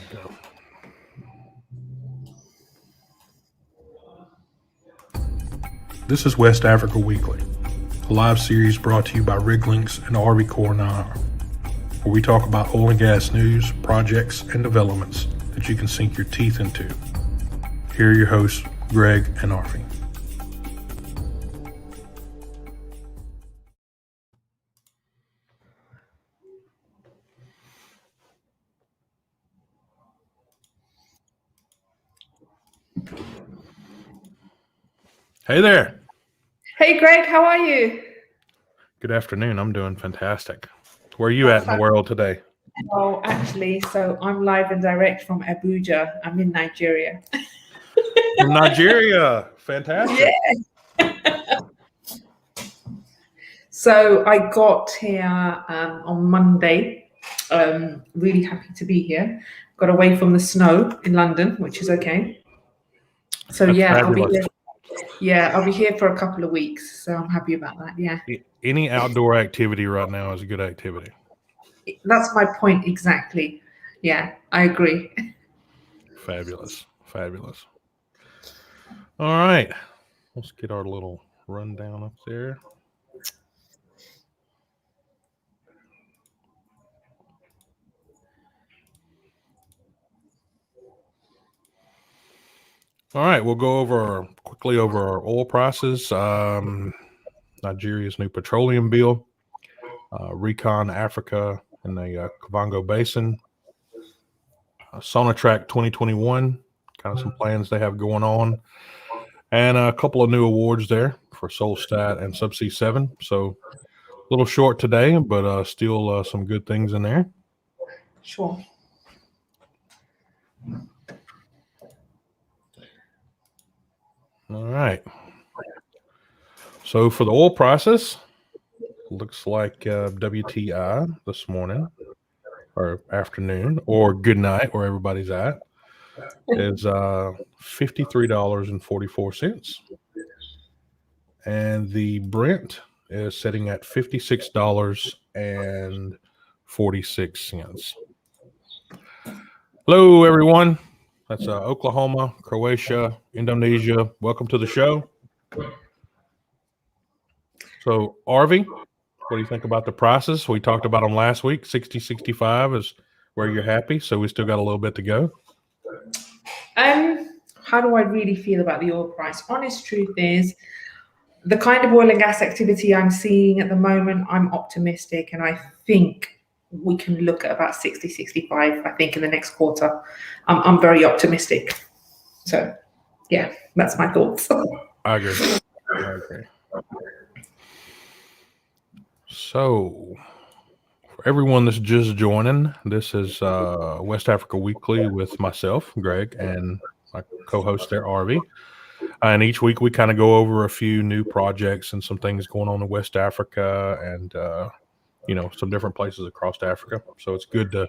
go. This is West Africa Weekly, a live series brought to you by RigLinks and Arvy Core 9, where we talk about oil and gas news, projects, and developments that you can sink your teeth into. Here are your hosts, Greg and Arvy. Hey there. Hey, Greg, how are you? Good afternoon. I'm doing fantastic. Where are you at in the world today? Oh, actually, so I'm live and direct from Abuja. I'm in Nigeria. From Nigeria. Fantastic. Yeah. So I got here on Monday. Really happy to be here. Got away from the snow in London, which is okay. So That's yeah, fabulous. I'll be here. Yeah, I'll be here for a couple of weeks. So I'm happy about that. Yeah. Any outdoor activity right now is a good activity. That's my point exactly. Yeah, I agree. Fabulous. Fabulous. All right. Let's get our little rundown up there. All right, we'll go quickly over our oil prices. Nigeria's new petroleum bill, Recon Africa in the Kavango Basin, Sonatrach 2021, kind of some plans they have going on, and a couple of new awards there for Solstad and Subsea 7. So a little short today, but still some good things in there. Sure. All right. So for the oil prices, looks like WTI this morning or afternoon or good night where everybody's at is $53.44. And the Brent is sitting at $56.46. Hello, everyone. That's Oklahoma, Croatia, Indonesia. Welcome to the show. So, Arvy, what do you think about the prices? We talked about them last week. 60, 65 is where you're happy. So we still got a little bit to go. How do I really feel about the oil price? Honest truth is, the kind of oil and gas activity I'm seeing at the moment, I'm optimistic, and I think we can look at about 60, 65, I think, in the next quarter. I'm very optimistic. So, yeah, that's my thoughts. I agree. So, for everyone that's just joining, this is West Africa Weekly with myself, Greg, and my co-host there, Arvy. And each week we kind of go over a few new projects and some things going on in West Africa and, some different places across Africa. So it's good to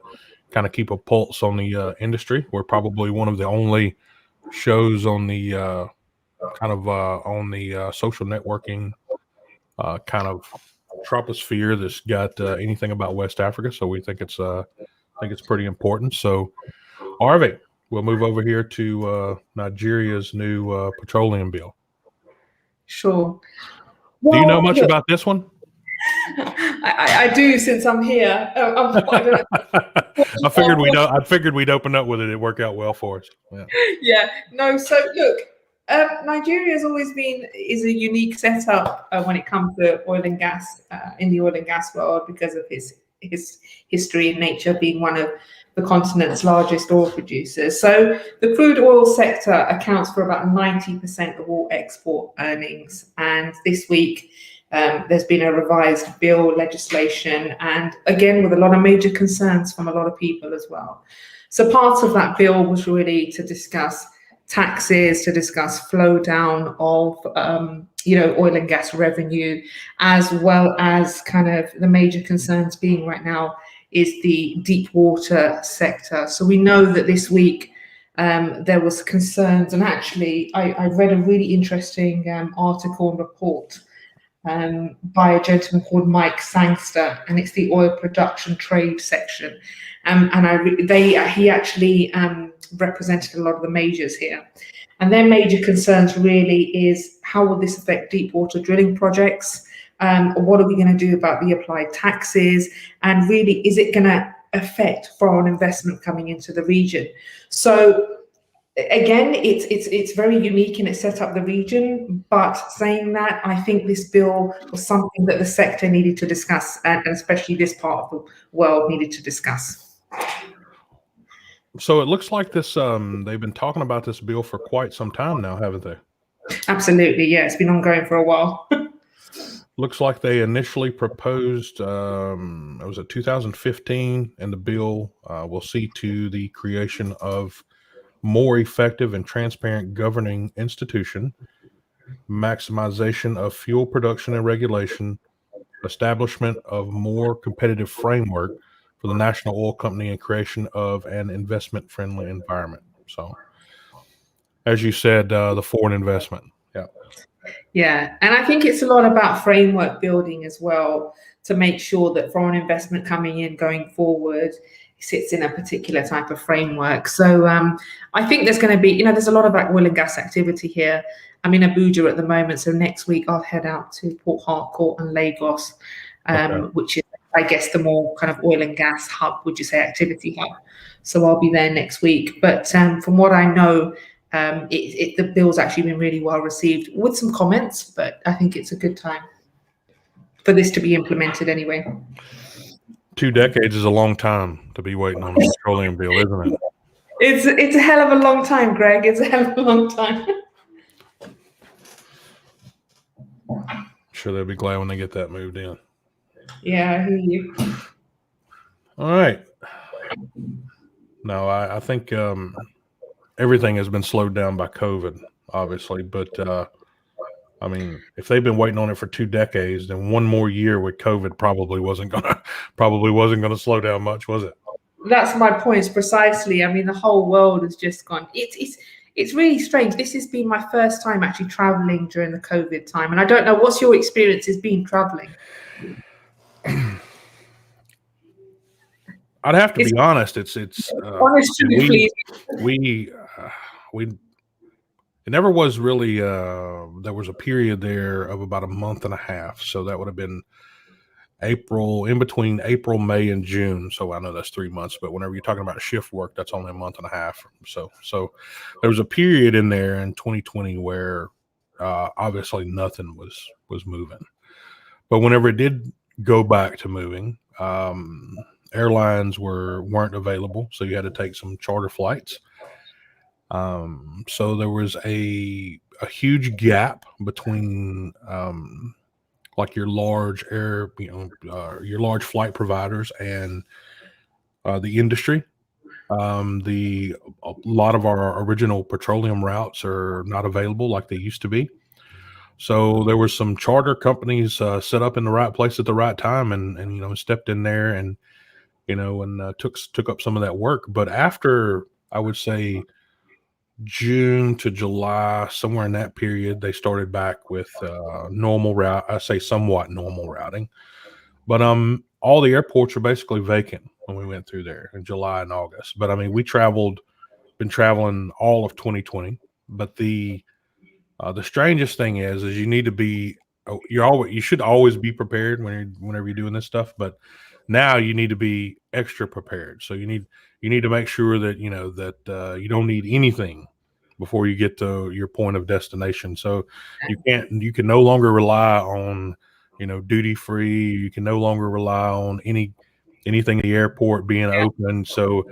kind of keep a pulse on the industry. We're probably one of the only shows on the social networking kind of troposphere that's got anything about West Africa. So we think it's pretty important. So, Arvy, we'll move over here to Nigeria's new petroleum bill. Sure. Do you know much about this one? I do, since I'm here. I figured we'd open up with it. It worked out well for us. Yeah. No. So look, Nigeria has always is a unique setup when it comes to oil and gas in the oil and gas world because of his history and nature, being one of the continent's largest oil producers. So the crude oil sector accounts for about 90% of all export earnings. And this week, there's been a revised bill legislation, and again, with a lot of major concerns from a lot of people as well. So part of that bill was really to discuss taxes, to discuss flow down of, oil and gas revenue, as well as kind of the major concerns being right now is the deep water sector. So we know that this week there was concerns, and actually I read a really interesting article and report by a gentleman called Mike Sangster, and it's the oil production trade section. He actually represented a lot of the majors here. And their major concerns really is how will this affect deep water drilling projects? What are we going to do about the applied taxes? And really, is it going to affect foreign investment coming into the region? So again, it's very unique in its set up the region. But saying that, I think this bill was something that the sector needed to discuss, and especially this part of the world needed to discuss. So it looks like this. They've been talking about this bill for quite some time now, haven't they? Absolutely, yeah. It's been ongoing for a while. Looks like they initially proposed. It was 2015, and the bill will see to the creation of more effective and transparent governing institution, maximization of fuel production and regulation, establishment of more competitive framework for the national oil company, and creation of an investment-friendly environment. So, as you said, the foreign investment. Yeah. Yeah, and I think it's a lot about framework building as well, to make sure that foreign investment coming in going forward sits in a particular type of framework. So I think there's going to be, there's a lot of oil and gas activity here. I'm in Abuja at the moment, so next week I'll head out to Port Harcourt and Lagos, which is, I guess, the more kind of oil and gas hub, would you say, activity hub. So I'll be there next week. But from what I know, the bill's actually been really well received, with some comments, but I think it's a good time for this to be implemented anyway. 2 decades is a long time to be waiting on a petroleum bill, isn't it? It's a hell of a long time, Greg. It's a hell of a long time. I'm sure they'll be glad when they get that moved in. Yeah, I hear you. All right. No, I think everything has been slowed down by COVID, obviously, but I mean, if they've been waiting on it for 2 decades, then one more year with COVID probably wasn't gonna slow down much, was it? That's my point, precisely. I mean, the whole world has just gone. It's really strange. This has been my first time actually traveling during the COVID time, and I don't know what's your experience has been traveling. I'd have to be honest. It's honest truth, please. It never was really. There was a period there of about a month and a half, so that would have been April, in between April, May, and June. So I know that's 3 months, but whenever you're talking about shift work, that's only a month and a half. So there was a period in there in 2020 where obviously nothing was moving, but whenever it did go back to moving, airlines weren't available, so you had to take some charter flights. So there was a huge gap between like your large your large flight providers and the industry. A lot of our original petroleum routes are not available like they used to be. So there were some charter companies set up in the right place at the right time, and stepped in there and took up some of that work. But after, I would say, June to July, somewhere in that period, they started back with normal route. I say somewhat normal routing, but all the airports were basically vacant when we went through there in July and August. But I mean, been traveling all of 2020. But the strangest thing is you need to be, you should always be prepared whenever you're doing this stuff. But now you need to be extra prepared. So you need to make sure that you don't need anything before you get to your point of destination. So you can no longer rely on duty free. You can no longer rely on anything at the airport being open. So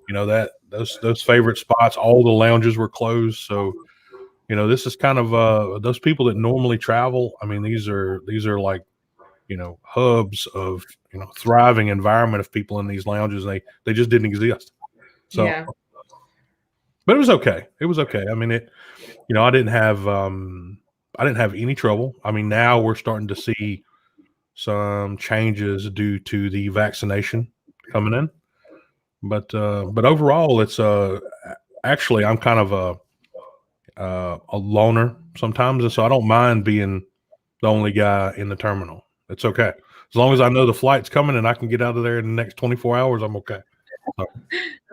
that those favorite spots, all the lounges were closed. So this is kind of those people that normally travel. I mean, these are like hubs of thriving environment of people in these lounges. They just didn't exist. So, yeah. But it was okay. It was okay. I mean, I didn't have any trouble. I mean, now we're starting to see some changes due to the vaccination coming in. But overall, it's actually I'm kind of a loner sometimes, and so I don't mind being the only guy in the terminal. It's okay. As long as I know the flight's coming and I can get out of there in the next 24 hours, I'm okay.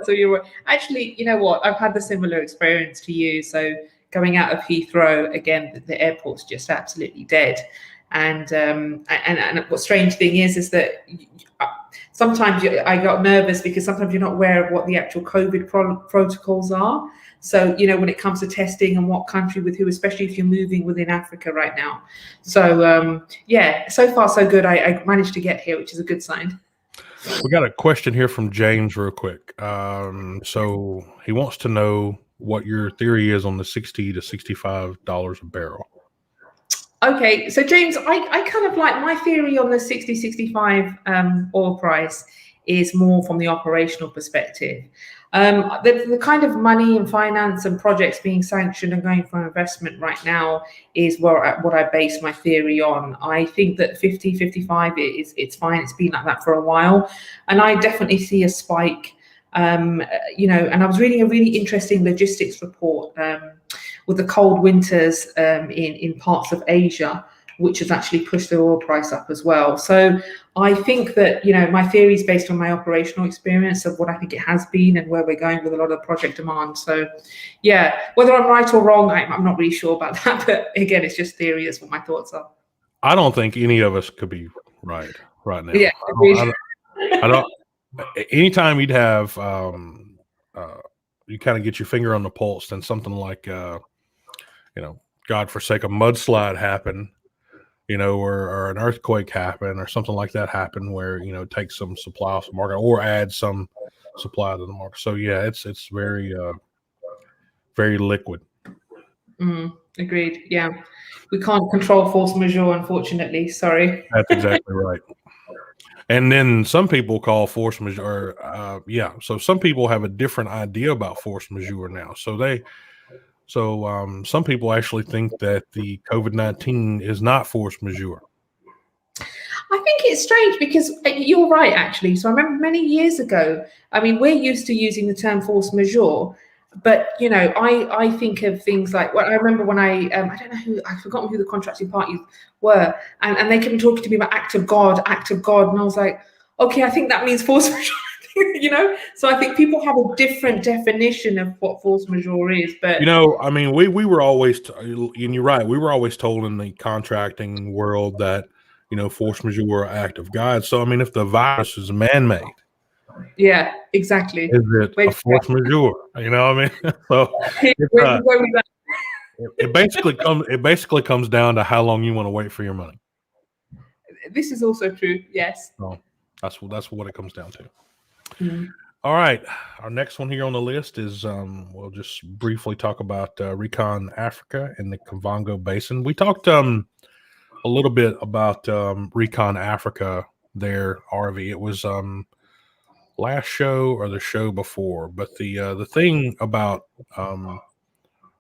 So you're actually, you know what? I've had the similar experience to you. So going out of Heathrow again, the airport's just absolutely dead. And what strange thing is that sometimes I got nervous because sometimes you're not aware of what the actual COVID protocols are. So, you know, when it comes to testing and what country with who, especially if you're moving within Africa right now. So, yeah, so far so good. I managed to get here, which is a good sign. We got a question here from James real quick. So he wants to know what your theory is on the $60 to $65 a barrel. Okay, so James, I kind of like my theory on the 60, 65 oil price is more from the operational perspective. The kind of money and finance and projects being sanctioned and going for investment right now is what I base my theory on. I think that 50, 55 it's fine. It's been like that for a while. And I definitely see a spike, you know, and I was reading a really interesting logistics report with the cold winters in parts of Asia, which has actually pushed the oil price up as well. So I think that, you know, my theory is based on my operational experience of what I think it has been and where we're going with a lot of project demand. So, yeah, whether I'm right or wrong, I'm not really sure about that. But again, it's just theory. That's what my thoughts are. I don't think any of us could be right now. Yeah, I don't. Anytime you'd have, you kind of get your finger on the pulse, then something like, you know, God forsake, a mudslide happen, you know, or an earthquake happen, or something like that happen, where, you know, take some supply off the market or add some supply to the market. So yeah, it's very very liquid. Agreed. Yeah, we can't control force majeure, unfortunately. Sorry. That's exactly right. And then some people call force majeure, so some people have a different idea about force majeure now. So some people actually think that the COVID-19 is not force majeure. I think it's strange because you're right, actually. So I remember many years ago, I mean, we're used to using the term force majeure, but, you know, I think of things like, well, I remember when I don't know who, I've forgotten who the contracting parties were, and they kept talking to me about act of God. And I was like, okay, I think that means force majeure. You know, so I think people have a different definition of what force majeure is. But, you know, I mean, we were always, and you're right, we were always told in the contracting world that, you know, force majeure act of God. So I mean, if the virus is man-made, yeah, exactly, is it a force majeure? You know what I mean? So it basically comes down to how long you want to wait for your money. This is also true. Yes. So that's what it comes down to. Mm. All right, our next one here on the list is we'll just briefly talk about Recon Africa and the Kavango Basin. We talked a little bit about Recon Africa there, Arvy. It was last show or the show before, but the thing about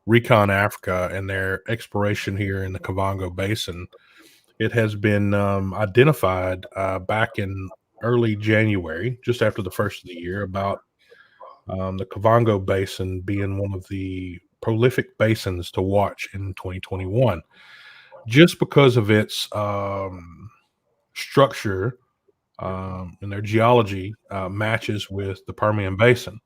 Recon Africa and their exploration here in the Kavango Basin, it has been identified back in early January, just after the first of the year, about the Kavango Basin being one of the prolific basins to watch in 2021, just because of its structure and their geology matches with the Permian Basin.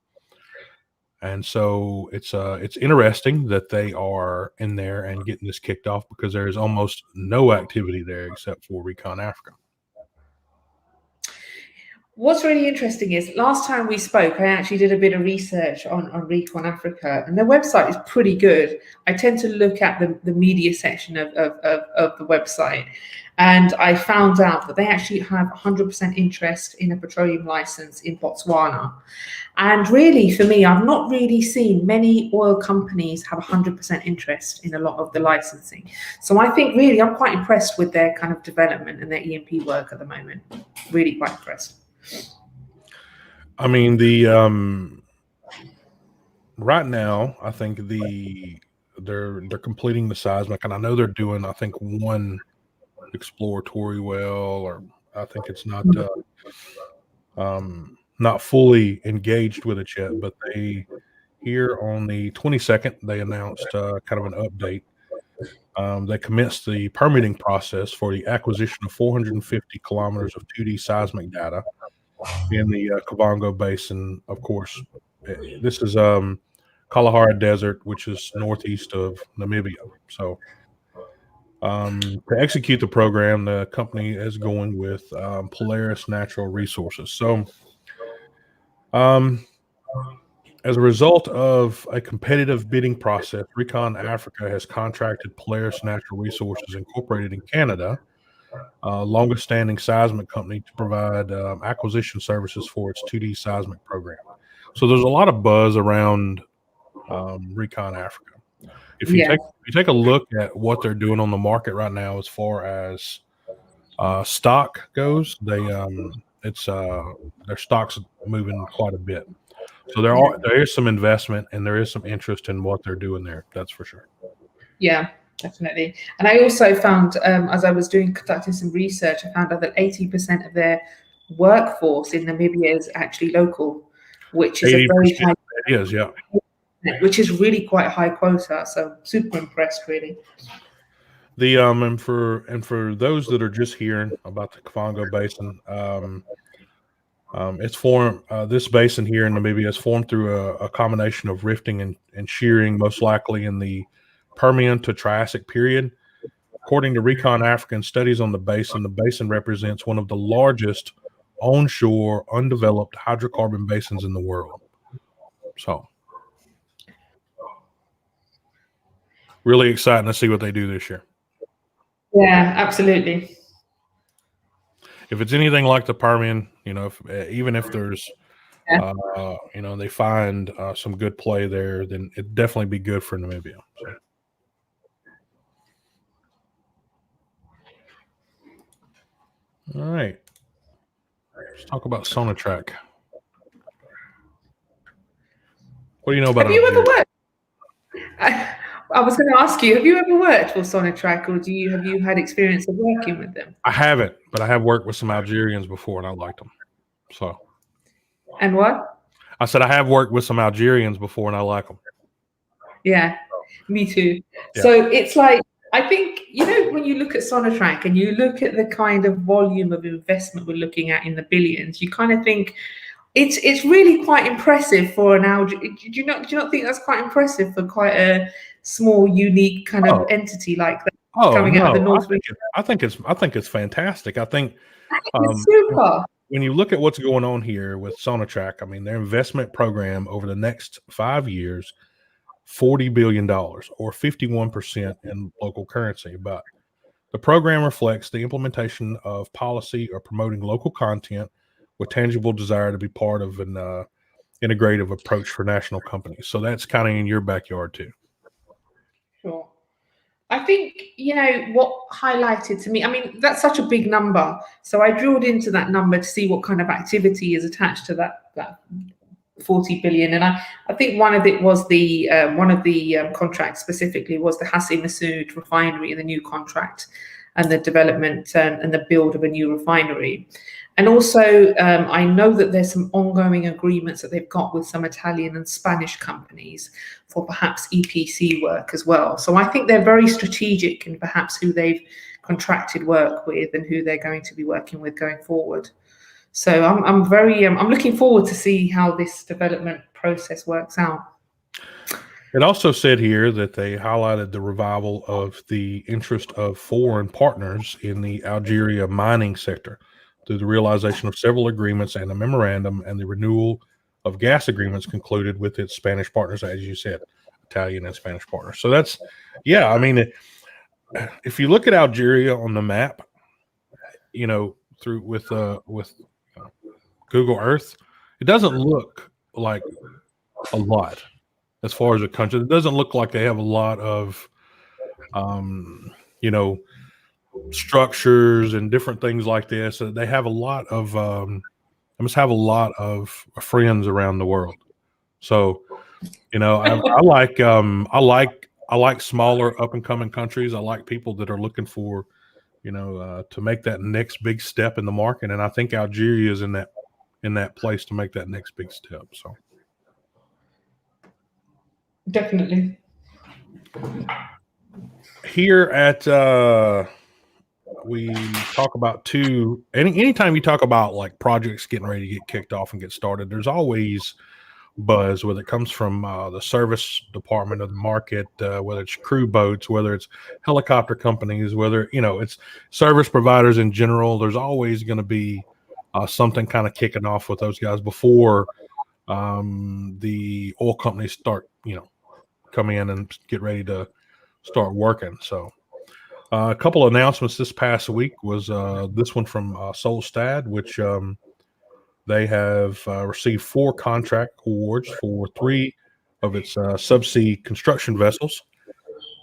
And so it's interesting that they are in there and getting this kicked off, because there is almost no activity there except for Recon Africa. What's really interesting is last time we spoke, I actually did a bit of research on Recon Africa, and their website is pretty good. I tend to look at the media section of the website, and I found out that they actually have 100% interest in a petroleum license in Botswana. And really, for me, I've not really seen many oil companies have 100% interest in a lot of the licensing. So I think really I'm quite impressed with their kind of development and their E&P work at the moment. Really quite impressed. I mean, the right now, I think they're completing the seismic, and I know they're doing, I think, one exploratory well, or I think it's not fully engaged with it yet, but they here on the 22nd they announced kind of an update They commenced the permitting process for the acquisition of 450 kilometers of 2D seismic data in the Kavango Basin. Of course, this is Kalahari Desert, which is northeast of Namibia. So, to execute the program, the company is going with Polaris Natural Resources. So, as a result of a competitive bidding process, Recon Africa has contracted Polaris Natural Resources Incorporated in Canada, longest standing seismic company, to provide acquisition services for its 2D seismic program. So there's a lot of buzz around Recon Africa. If you take a look at what they're doing on the market right now, as far as stock goes, their stock's moving quite a bit. So there is some investment and there is some interest in what they're doing there. That's for sure. Yeah, definitely. And I also found, as I was conducting some research, I found out that 80% of their workforce in Namibia is actually local, which is a very high. It is, yeah. Which is really quite high quota. So super impressed, really. And for those that are just hearing about the Kavango Basin, it's formed. This basin here in Namibia is formed through a combination of rifting and shearing, most likely in the Permian to Triassic period. According to Recon African studies on the basin represents one of the largest onshore undeveloped hydrocarbon basins in the world. So, really exciting to see what they do this year. Yeah, absolutely. If it's anything like the Permian, even if there's, they find some good play there, then it'd definitely be good for Namibia. So. All right. Let's talk about Sonatrach. What do you know about Have you ever worked? I was going to ask you, have you ever worked for Sonatrach, or have you had experience of working with them? I haven't, but I have worked with some Algerians before, and I liked them. So. And what? I said I have worked with some Algerians before, and I like them. Yeah, me too. Yeah. So it's like, I think, when you look at Sonatrach and you look at the kind of volume of investment we're looking at in the billions, you kind of think it's really quite impressive for an Algerian. Do you not think that's quite impressive for quite a small, unique kind of entity like that coming out of the North region? I think it's fantastic. I think it's super. When you look at what's going on here with Sonatrach, I mean, their investment program over the next 5 years, $40 billion, or 51% in local currency. But the program reflects the implementation of policy or promoting local content with tangible desire to be part of an integrative approach for national companies. So that's kind of in your backyard too. Sure. I think, what highlighted to me, I mean, that's such a big number. So I drilled into that number to see what kind of activity is attached to that 40 billion. And I think one of it was one of the contracts specifically was the Hassi Massoud refinery and the new contract and the development and the build of a new refinery. And also, I know that there's some ongoing agreements that they've got with some Italian and Spanish companies for perhaps EPC work as well. So I think they're very strategic in perhaps who they've contracted work with and who they're going to be working with going forward. So I'm very I'm looking forward to see how this development process works out. It also said here that they highlighted the revival of the interest of foreign partners in the Algeria mining sector through the realization of several agreements and a memorandum and the renewal of gas agreements concluded with its Spanish partners, as you said, Italian and Spanish partners. So that's, I mean, if you look at Algeria on the map, through with Google Earth, it doesn't look like a lot as far as a country. It doesn't look like they have a lot of, structures and different things like this. They have a lot of, I must have a lot of friends around the world. So, I like smaller up and coming countries. I like people that are looking for, to make that next big step in the market. And I think Algeria is in that place to make that next big step. So. Definitely. Here at we talk about anytime you talk about like projects getting ready to get kicked off and get started, there's always buzz, whether it comes from the service department of the market, whether it's crew boats, whether it's helicopter companies, whether it's service providers in general. There's always going to be something kind of kicking off with those guys before the oil companies start come in and get ready to start working. So a couple of announcements this past week was this one from Solstad, which they have received 4 contract awards for 3 of its subsea construction vessels.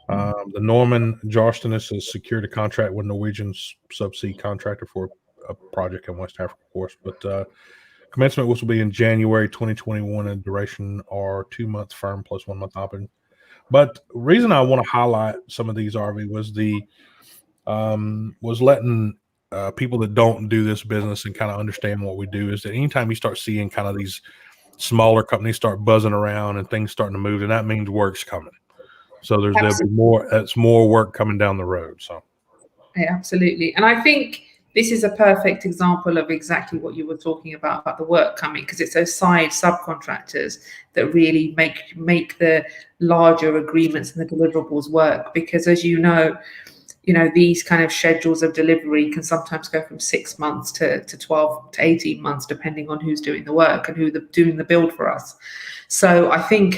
The Norman Jarsteness has secured a contract with Norwegian's subsea contractor for a project in West Africa, of course. But commencement will be in January 2021, and duration are 2 months firm plus 1 month option. But the reason I want to highlight some of these, Arvy, was letting people that don't do this business and kind of understand what we do is that anytime you start seeing kind of these smaller companies start buzzing around and things starting to move, and that means work's coming. So there'll be more work coming down the road. So yeah, absolutely. And I think this is a perfect example of exactly what you were talking about the work coming, because it's those side subcontractors that really make the larger agreements and the deliverables work. Because as you know, these kind of schedules of delivery can sometimes go from 6 months to 12 to 18 months, depending on who's doing the work and doing the build for us. So I think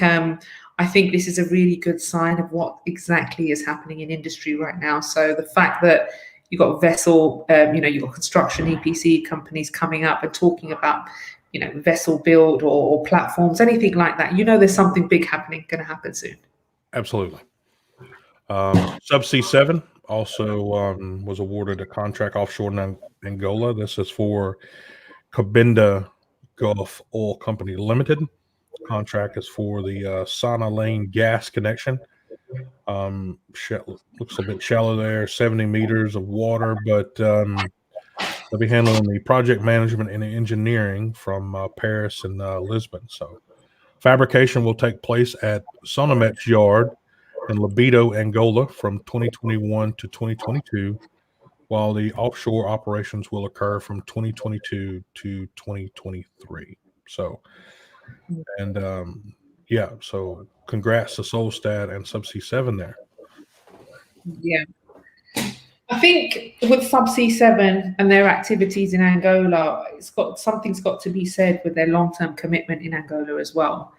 this is a really good sign of what exactly is happening in industry right now. So the fact that you've got vessel, you've got construction EPC companies coming up and talking about, vessel build or platforms, anything like that, there's something big going to happen soon. Absolutely. Subsea 7 also was awarded a contract offshore in Angola. This is for Cabinda Gulf Oil Company Limited. Contract is for the Sana Lane gas connection. Looks a bit shallow there, 70 meters of water, but they'll be handling the project management and engineering from Paris and Lisbon. So fabrication will take place at Sonatrach yard in Libido, Angola from 2021 to 2022, while the offshore operations will occur from 2022 to 2023. So, and so congrats to Solstad and Subsea 7 there. Yeah. I think with Subsea 7 and their activities in Angola, something's got to be said with their long-term commitment in Angola as well.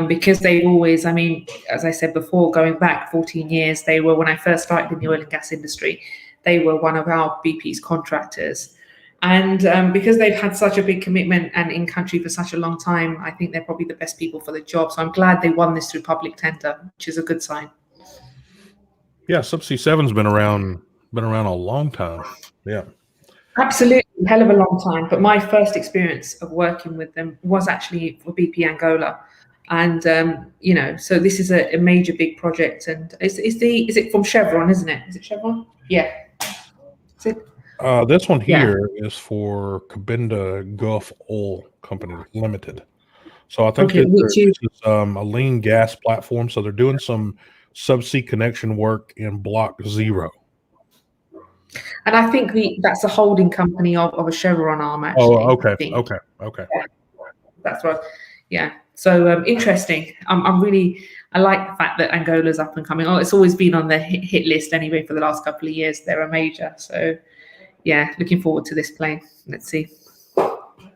Because they've always, as I said before, going back 14 years, they were, when I first started in the oil and gas industry, they were one of our BP's contractors. And because they've had such a big commitment and in country for such a long time, I think they're probably the best people for the job. So I'm glad they won this through public tender, which is a good sign. Yeah, Subsea 7's been around a long time. Yeah. Absolutely, hell of a long time. But my first experience of working with them was actually for BP Angola. And so this is a major big project, and is it from Chevron, isn't it? Is it Chevron? Yeah. Is it? This one here is for Cabinda Gulf Oil Company Limited. So I think this is a lean gas platform. So they're doing some subsea connection work in Block 0. And I think that's a holding company of a Chevron arm, actually. Oh, okay, okay. Yeah. That's right. Yeah. So interesting. I like the fact that Angola's up and coming. Oh, it's always been on the hit list anyway for the last couple of years. They're a major. So yeah, looking forward to this play. Let's see.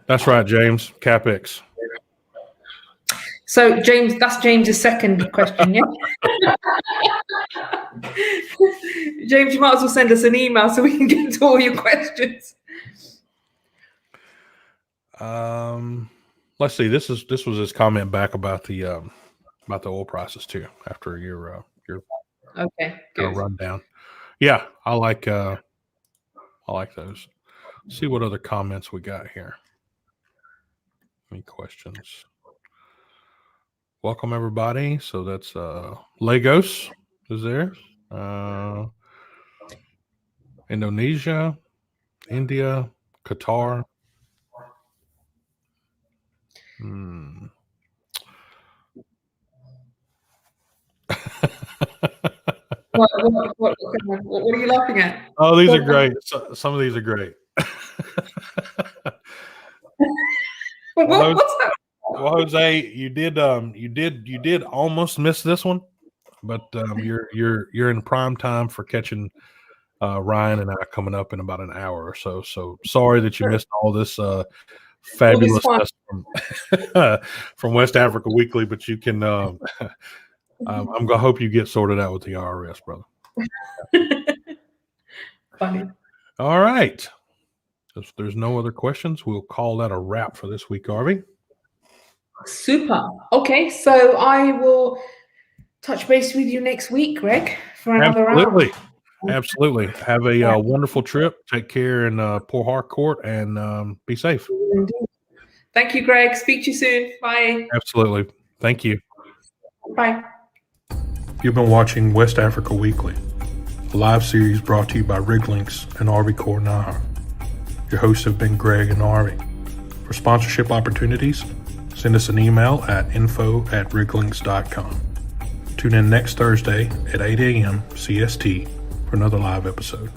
That's right, James. CapEx. So James, that's James's second question, yeah? James, you might as well send us an email so we can get to all your questions. Let's see. This was his comment back about the oil prices too. After your okay, good. rundown. Yeah, I like those. Let's see what other comments we got here. Any questions? Welcome everybody. So that's Lagos is there. Indonesia, India, Qatar. What are you laughing at? Oh, these are great. Some of these are great. What's that? Well, Jose, you did almost miss this one, but you're in prime time for catching Ryan and I coming up in about an hour or so. So sorry that you missed all this fabulous stuff from West Africa Weekly, but you can. I'm gonna hope you get sorted out with the IRS, brother. Funny. All right. If there's no other questions, we'll call that a wrap for this week, Arvy. Super. Okay, so I will touch base with you next week, Greg, for another round. Absolutely. Have a wonderful trip. Take care in Port Harcourt and be safe. Thank you, Greg. Speak to you soon. Bye. Absolutely. Thank you. Bye. You've been watching West Africa Weekly, a live series brought to you by Riglinks and Arvy Kornaha. Your hosts have been Greg and Arvy. For sponsorship opportunities, send us an email at info@riglinks.com. Tune in next Thursday at 8 a.m. CST for another live episode.